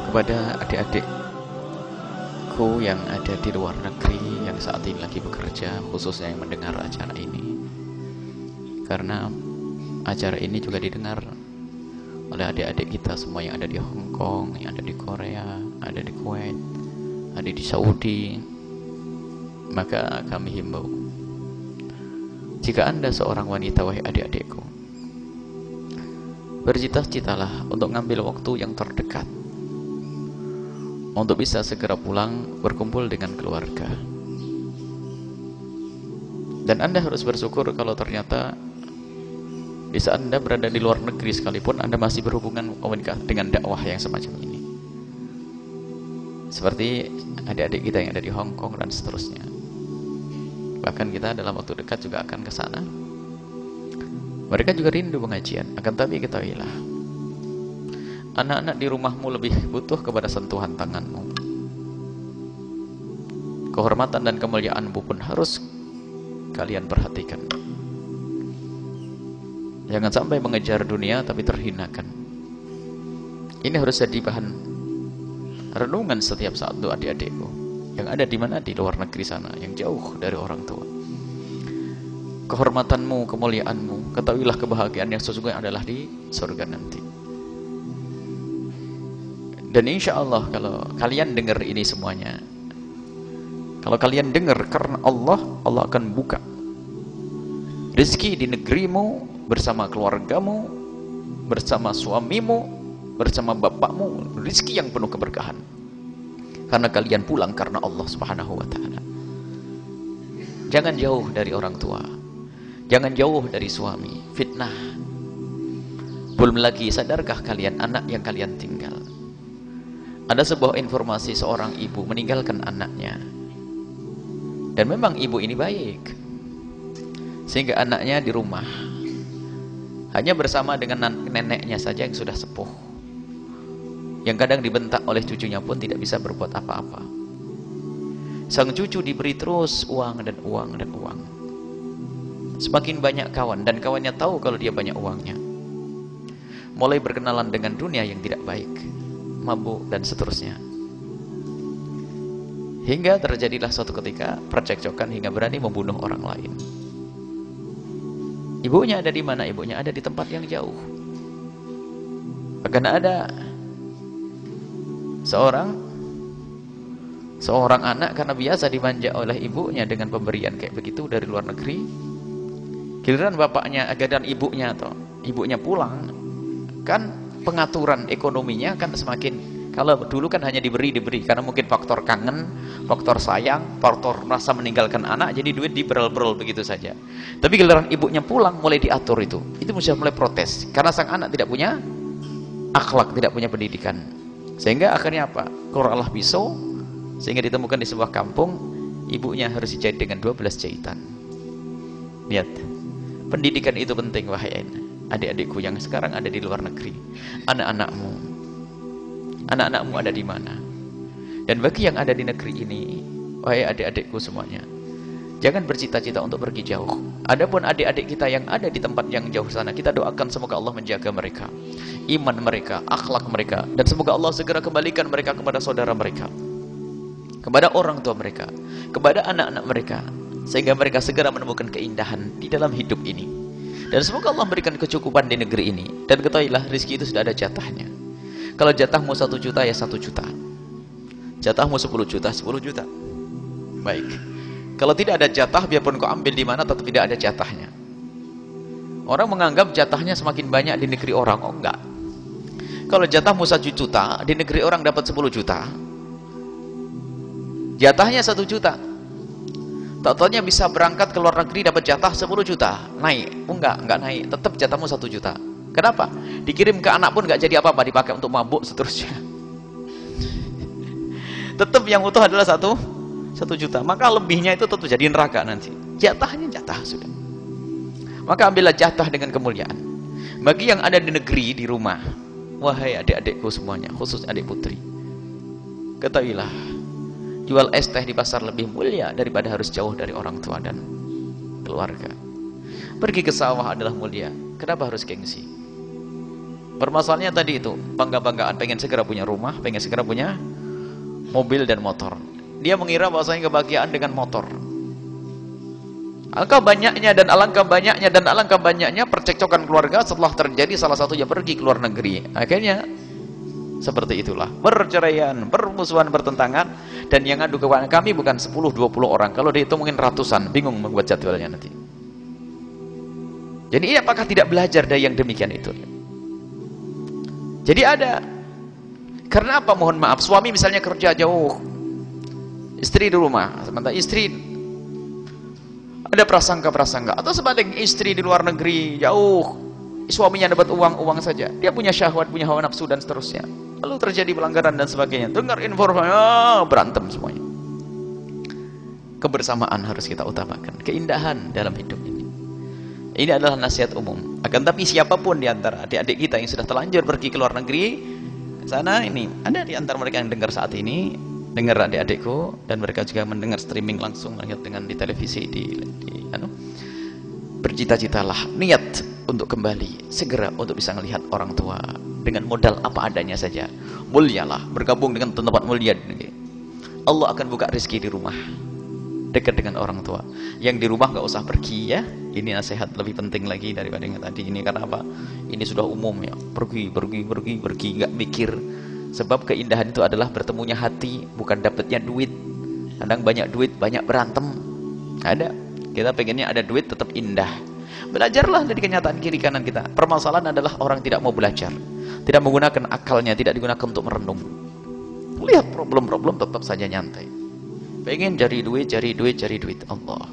Kepada adik-adikku yang ada di luar negeri yang saat ini lagi bekerja, khususnya yang mendengar acara ini, karena acara ini juga didengar oleh adik-adik kita semua yang ada di Hong Kong, yang ada di Korea, ada di Kuwait, ada di Saudi. Maka kami himbau, jika Anda seorang wanita, wahai adik-adikku, bercita-citalah untuk ngambil waktu yang terdekat untuk bisa segera pulang berkumpul dengan keluarga. Dan Anda harus bersyukur kalau ternyata di saat Anda berada di luar negeri sekalipun Anda masih berhubungan komunikasi dengan dakwah yang semacam ini. Seperti adik-adik kita yang ada di Hong Kong dan seterusnya. Bahkan kita dalam waktu dekat juga akan ke sana. Mereka juga rindu pengajian. Akan tapi ketahuilah, anak-anak di rumahmu lebih butuh kepada sentuhan tanganmu. Kehormatan dan kemuliaanmu pun harus kalian perhatikan. Jangan sampai mengejar dunia tapi terhinakan. Ini harus jadi bahan renungan setiap saat untuk adik-adikku yang ada di mana, di luar negeri sana, yang jauh dari orang tua. Kehormatanmu, kemuliaanmu, ketahuilah kebahagiaan yang sesungguhnya adalah di surga nanti. Dan insya Allah kalau kalian dengar ini semuanya, kalau kalian dengar karena Allah, Allah akan buka rezeki di negerimu, bersama keluargamu, bersama suamimu, bersama bapakmu, rezeki yang penuh keberkahan. Karena kalian pulang karena Allah Subhanahu wa ta'ala. Jangan jauh dari orang tua, jangan jauh dari suami, fitnah. Belum lagi, sadarkah kalian anak yang kalian tinggal? Ada sebuah informasi seorang ibu meninggalkan anaknya, dan memang ibu ini baik, sehingga anaknya di rumah hanya bersama dengan neneknya saja yang sudah sepuh, yang kadang dibentak oleh cucunya pun tidak bisa berbuat apa-apa. Sang cucu diberi terus uang dan uang dan uang. Semakin banyak kawan, dan kawannya tahu kalau dia banyak uangnya. Mulai berkenalan dengan dunia yang tidak baik, mabuk dan seterusnya. Hingga terjadilah suatu ketika percekcokan hingga berani membunuh orang lain. Ibunya ada di mana? Ibunya ada di tempat yang jauh. Bahkan ada seorang anak karena biasa dimanja oleh ibunya dengan pemberian kayak begitu dari luar negeri. Giliran bapaknya dan ibunya pulang, kan pengaturan ekonominya kan semakin, kalau dulu kan hanya diberi karena mungkin faktor kangen, faktor sayang, faktor merasa meninggalkan anak, jadi duit diberel-berel begitu saja. Tapi giliran ibunya pulang mulai diatur itu sudah mulai protes karena sang anak tidak punya akhlak, tidak punya pendidikan. Sehingga akhirnya apa? Keluarlah pisau, sehingga ditemukan di sebuah kampung, ibunya harus dijahit dengan 12 jahitan. Lihat, pendidikan itu penting, wahai adik-adikku yang sekarang ada di luar negeri. Anak-anakmu ada di mana? Dan bagi yang ada di negeri ini, wahai adik-adikku semuanya, jangan bercita-cita untuk pergi jauh. Adapun adik-adik kita yang ada di tempat yang jauh sana, kita doakan semoga Allah menjaga mereka, iman mereka, akhlak mereka, dan semoga Allah segera kembalikan mereka kepada saudara mereka, kepada orang tua mereka, kepada anak-anak mereka, sehingga mereka segera menemukan keindahan di dalam hidup ini. Dan semoga Allah memberikan kecukupan di negeri ini. Dan ketahuilah, rezeki itu sudah ada jatahnya. Kalau jatahmu 1 juta, ya 1 juta. Jatahmu 10 juta, 10 juta. Baik. Kalau tidak ada jatah, biarpun kau ambil di mana, tetap tidak ada jatahnya. Orang menganggap jatahnya semakin banyak di negeri orang. Oh enggak. Kalau jatahmu 1 juta, di negeri orang dapat 10 juta. Jatahnya 1 juta. Tak-taunya bisa berangkat ke luar negeri dapat jatah 10 juta. Naik. Oh enggak naik. Tetap jatahmu 1 juta. Kenapa? Dikirim ke anak pun enggak jadi apa-apa, dipakai untuk mabuk seterusnya. Tetap yang utuh adalah 1 juta. Maka lebihnya itu tentu jadi neraka nanti. Jatahnya jatah sudah. Maka ambillah jatah dengan kemuliaan. Bagi yang ada di negeri, di rumah, wahai adik-adikku semuanya, khusus adik putri, ketahuilah, jual es teh di pasar lebih mulia daripada harus jauh dari orang tua dan keluarga. Pergi ke sawah adalah mulia. Kenapa harus gengsi? Permasalahannya tadi itu, bangga-banggaan, pengen segera punya rumah, pengen segera punya mobil dan motor. Dia mengira bahwasanya kebahagiaan dengan motor. Alangkah banyaknya percekcokan keluarga setelah terjadi salah satunya pergi ke luar negeri. Akhirnya seperti itulah, perceraian, permusuhan, pertentangan, dan yang ngadu kepada kami bukan 10-20 orang, kalau dihitung mungkin ratusan, bingung membuat jadwalnya nanti. Jadi apakah tidak belajar dari yang demikian itu? Jadi ada, karena apa? Mohon maaf, suami misalnya kerja jauh, istri di rumah, sementara istri ada prasangka-prasangka, atau sebaliknya istri di luar negeri jauh, suaminya dapat uang saja, dia punya syahwat, punya hawa nafsu dan seterusnya, lalu terjadi pelanggaran dan sebagainya, dengar informasi, berantem semuanya. Kebersamaan harus kita utamakan, keindahan dalam hidup ini. Ini adalah nasihat umum. Akan tapi siapapun di antara adik-adik kita yang sudah terlanjur pergi ke luar negeri sana, ini ada di antara mereka yang dengar saat ini, dengar adik-adikku, dan mereka juga mendengar streaming langsung, melihat dengan di televisi, bercita-citalah niat untuk kembali segera untuk bisa melihat orang tua dengan modal apa adanya saja. Mulialah, bergabung dengan tempat mulia. Allah akan buka rezeki di rumah, dekat dengan orang tua. Yang di rumah nggak usah pergi ya. Ini nasihat lebih penting lagi daripada yang tadi ini. Karena apa? Ini sudah umum ya. Pergi, nggak mikir. Sebab keindahan itu adalah bertemunya hati, bukan dapatnya duit. Kadang banyak duit, banyak berantem. Ada. Kita pengennya ada duit tetap indah. Belajarlah dari kenyataan kiri kanan kita. Permasalahan adalah orang tidak mau belajar, tidak menggunakan akalnya, tidak digunakan untuk merenung. Lihat problem-problem tetap saja nyantai. Pengen cari duit, Allah.